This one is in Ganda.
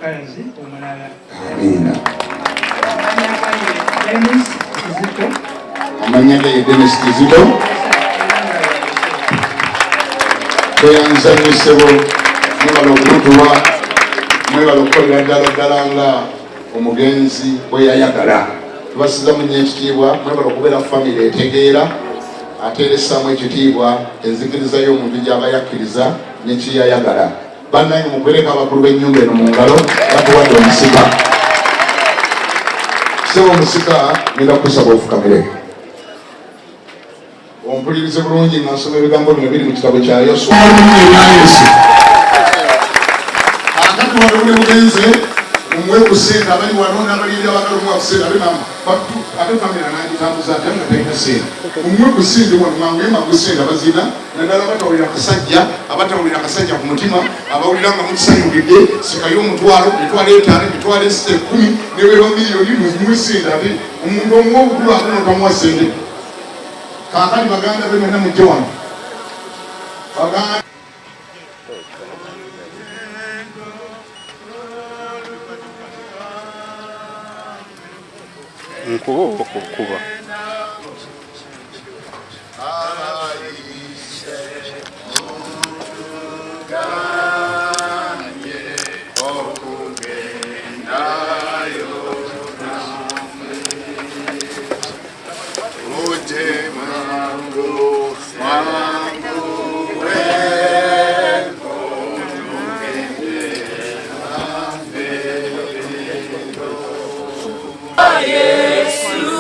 mukazi omulala. Amina. Amanya ge Dennis Kizito. Teyanzanyisebo mwebala okutuwa mwebala okukolera ddala nga omugenzi bwe yayagala. Tubasizamu nnyo ekitiibwa, mwebala okubeera famire etegeera ate eressaamu ekitiibwa enzikiriza y'omuntu gy'aba yakkiriza nekiyayagala. Bannange mukwereka abakulu b'ennyumba eno mu ngalo batuwadde omusika. Sebo omusika ngenda kukusaba ofukamire. Ompulirize bulungi nga nsoma ebigambo bino biri mu kitabo kya Yoswa. Akati wano buli bugenze mumwe kusinda abali wano n'abalira abagala mu kusinda abinama ate kamera n'agitambuza ate nga talina sente. Mumwe kusinda wano mangema kusinda bazina naddala abatawulira kasajja abatawulira kasajja ku mutima abawulira nga mukisanyukidde sikayo omutwalo emitwalo 5 emitwalo 10 n'ebeera miliyoni mumusinda ate omuntu omuwa obukulu ate notamuwa sente. Kakali baganda be mwenna mujje wano. Baganda nkuba okukuba. Yesu,